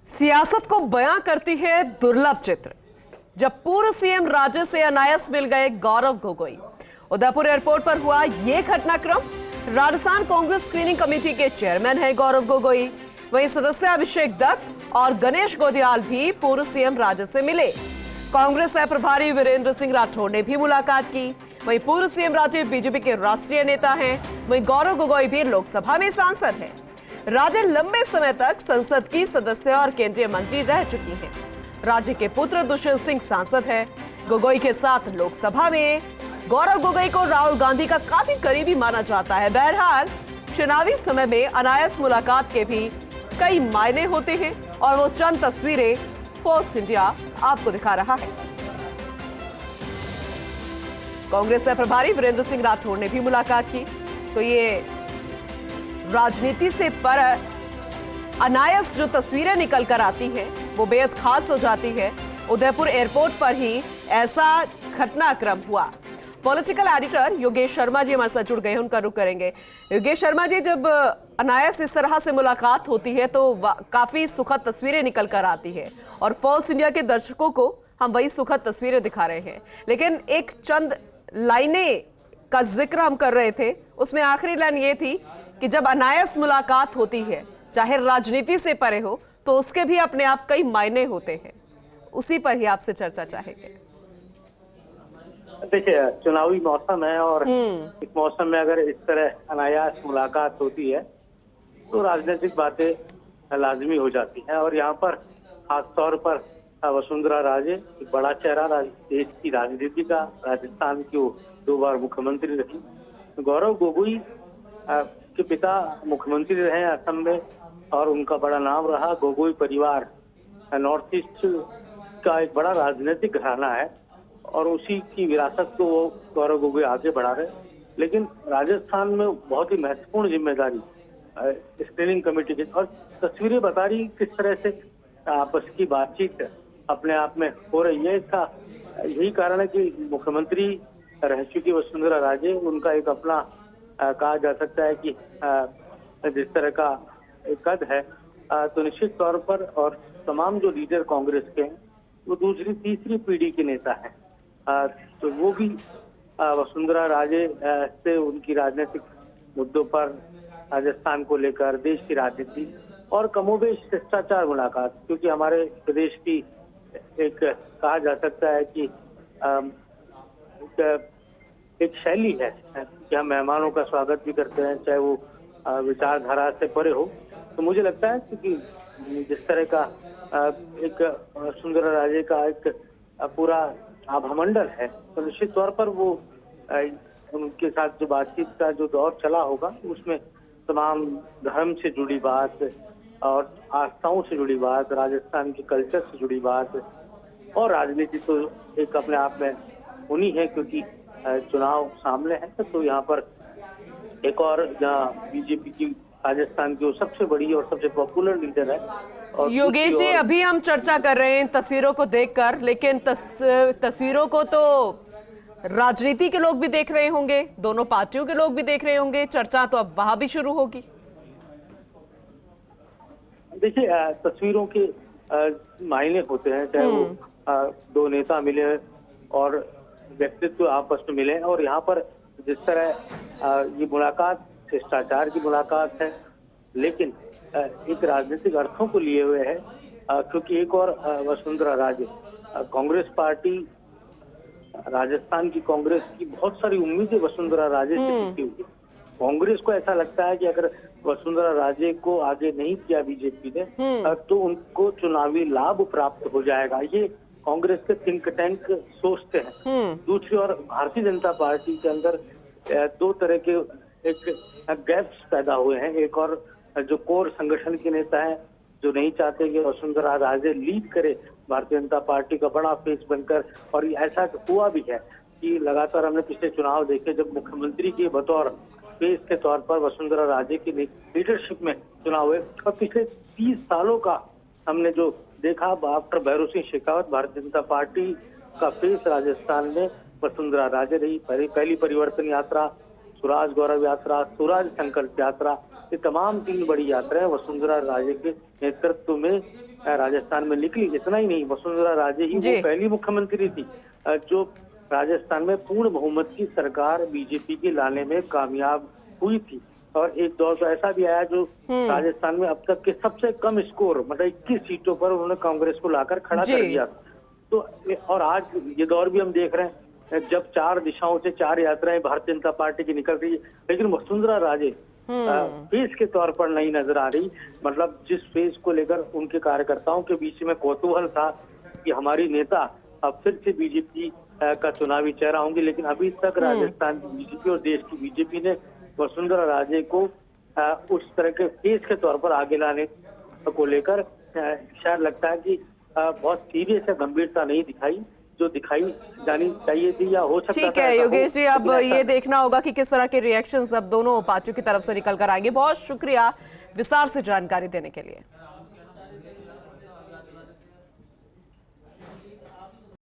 सियासत को बयां करती है दुर्लभ चित्र। जब पूर्व सीएम राज्य से अनायास मिल गए गौरव गोगोई। उदयपुर एयरपोर्ट पर हुआ यह घटनाक्रम। राजस्थान कांग्रेस स्क्रीनिंग कमेटी के चेयरमैन हैं गौरव गोगोई। वहीं सदस्य अभिषेक दत्त और गणेश गोदियाल भी पूर्व सीएम राज्य से मिले। कांग्रेस प्रभारी वीरेंद्र सिंह राठौड़ ने भी मुलाकात की। वहीं पूर्व सीएम राज्य बीजेपी के राष्ट्रीय नेता हैं। वहीं गौरव गोगोई भी लोकसभा में सांसद हैं। राजे लंबे समय तक संसद की सदस्य और केंद्रीय मंत्री रह चुकी हैं। राज्य के पुत्र दुष्यंत सिंह सांसद हैं। गोगोई के साथ लोकसभा में गौरव गोगोई को राहुल गांधी का काफी करीबी माना जाता है। बहरहाल चुनावी समय में अनायास मुलाकात के भी कई मायने होते हैं और वो चंद तस्वीरें फोर्स इंडिया आपको दिखा रहा है। कांग्रेस प्रभारी वीरेंद्र सिंह राठौड़ ने भी मुलाकात की। तो ये राजनीति से पर अनायास जो तस्वीरें निकल कर आती हैं वो बेहद खास हो जाती है। उदयपुर एयरपोर्ट पर ही ऐसा घटनाक्रम हुआ। पॉलिटिकल एडिटर योगेश शर्मा जी हमारे साथ जुड़ गए हैं, उनका रुख करेंगे। योगेश शर्मा जी, जब अनायास इस तरह से मुलाकात होती है तो काफी सुखद तस्वीरें निकल कर आती है और फोर्स इंडिया के दर्शकों को हम वही सुखद तस्वीरें दिखा रहे हैं। लेकिन एक चंद लाइनें का जिक्र हम कर रहे थे, उसमें आखिरी लाइन ये थी कि जब अनायास मुलाकात होती है, चाहे राजनीति से परे हो, तो उसके भी अपने आप कई मायने होते हैं। उसी पर ही आपसे चर्चा चाहेंगे। देखिए, चुनावी मौसम है और इस मौसम में अगर इस तरह अनायास मुलाकात होती है तो राजनीतिक बातें लाजमी हो जाती हैं। और यहाँ पर खास तौर पर वसुंधरा राजे, एक बड़ा चेहरा देश की राजनीति का, राजस्थान की वो 2 बार मुख्यमंत्री रही। गौरव गोगोई के पिता मुख्यमंत्री रहे असम में और उनका बड़ा नाम रहा। गोगोई परिवार नॉर्थ ईस्ट का एक बड़ा राजनीतिक घराना है और उसी की विरासत को वो गौरव गोगोई आगे बढ़ा रहे। लेकिन राजस्थान में बहुत ही महत्वपूर्ण जिम्मेदारी स्क्रीनिंग कमेटी की, और तस्वीरें बता रही किस तरह से आपस की बातचीत अपने आप में हो रही है। इसका यही कारण है कि मुख्यमंत्री रह चुकी वसुंधरा राजे, उनका एक अपना कहा जा सकता है कि जिस तरह का कद है, तो निश्चित तौर पर, और तमाम जो लीडर कांग्रेस के हैं वो दूसरी तीसरी पीढ़ी के नेता हैं, तो वो भी वसुंधरा राजे से उनकी राजनीतिक मुद्दों पर, राजस्थान को लेकर, देश की राजनीति और कमोबेश शिष्टाचार मुलाकात, क्योंकि हमारे प्रदेश की एक कहा जा सकता है कि एक शैली है कि हम मेहमानों का स्वागत भी करते हैं, चाहे वो विचारधारा से परे हो। तो मुझे लगता है कि जिस तरह का एक सुंदरा राजे का एक पूरा आभामंडल है, तो निश्चित तौर पर वो उनके साथ जो बातचीत का जो दौर चला होगा उसमें तमाम धर्म से जुड़ी बात और आस्थाओं से जुड़ी बात, राजस्थान के कल्चर से जुड़ी बात और राजनीति तो एक अपने आप में होनी है, क्योंकि चुनाव सामने है। तो यहाँ पर एक और जहाँ बीजेपी की राजस्थान की वो सबसे बड़ी और सबसे पॉपुलर लीडर है। और योगेश जी, अभी हम चर्चा कर रहे हैं तस्वीरों को देखकर, लेकिन तस्वीरों को तो राजनीति के लोग भी देख रहे होंगे, दोनों पार्टियों के लोग भी देख रहे होंगे। चर्चा तो अब वहां भी शुरू होगी। देखिए, तस्वीरों के मायने होते हैं, चाहे वो 2 नेता मिले और व्यक्तित्व आपस में मिले। और यहाँ पर जिस तरह ये मुलाकात शिष्टाचार की मुलाकात है, लेकिन एक राजनीतिक अर्थों को लिए हुए है, क्योंकि एक और वसुंधरा राजे, कांग्रेस पार्टी, राजस्थान की कांग्रेस की बहुत सारी उम्मीदें वसुंधरा राजे से टिकी हुई। कांग्रेस को ऐसा लगता है कि अगर वसुंधरा राजे को आगे नहीं किया बीजेपी ने तो उनको चुनावी लाभ प्राप्त हो जाएगा। ये कांग्रेस के थिंक टैंक सोचते हैं। दूसरी ओर भारतीय जनता पार्टी के अंदर 2 तरह के एक गैप्स पैदा हुए हैं। एक और जो कोर संगठन के नेता हैं जो नहीं चाहते कि वसुंधरा राजे लीड करे भारतीय जनता पार्टी का बड़ा फेस बनकर, और ऐसा हुआ भी है कि लगातार हमने पिछले चुनाव देखे जब मुख्यमंत्री के बतौर फेस के तौर पर वसुंधरा राजे की लीडरशिप में चुनाव हुए। और पिछले 30 सालों का हमने जो देखा, आफ्टर भैरव सिंह शेखावत, भारतीय जनता पार्टी का फेस राजस्थान में वसुंधरा राजे रही। पहली परिवर्तन यात्रा, स्वराज गौरव यात्रा, स्वराज संकल्प यात्रा, ये तमाम 3 बड़ी यात्राएं वसुंधरा राजे के नेतृत्व में राजस्थान में निकली। इतना ही नहीं, वसुंधरा राजे ही जी। वो पहली मुख्यमंत्री थी जो राजस्थान में पूर्ण बहुमत की सरकार बीजेपी की लाने में कामयाब हुई थी। और एक दौर तो ऐसा भी आया जो राजस्थान में अब तक के सबसे कम स्कोर, मतलब 21 सीटों पर उन्होंने कांग्रेस को लाकर खड़ा जी। कर दिया। तो और आज ये दौर भी हम देख रहे हैं जब 4 दिशाओं से 4 यात्राएं भारतीय जनता पार्टी की निकल रही है, लेकिन वसुंधरा राजे फेस के तौर पर नहीं नजर आ रही। मतलब जिस फेस को लेकर उनके कार्यकर्ताओं के बीच में कौतूहल था कि हमारी नेता अब फिर से बीजेपी का चुनावी चेहरा होंगे, लेकिन अभी तक राजस्थान की बीजेपी और देश की बीजेपी ने वसुंधरा राजे को उस तरह के फेस के तौर पर आगे लाने को लेकर शायद लगता है कि बहुत सीरियस या गंभीरता नहीं दिखाई जो दिखाई जानी चाहिए थी या हो सकता था। ठीक है योगेश जी, अब ये देखना होगा कि किस तरह के रिएक्शंस अब दोनों पार्टियों की तरफ से निकल कर आएंगे। बहुत शुक्रिया विस्तार से जानकारी देने के लिए।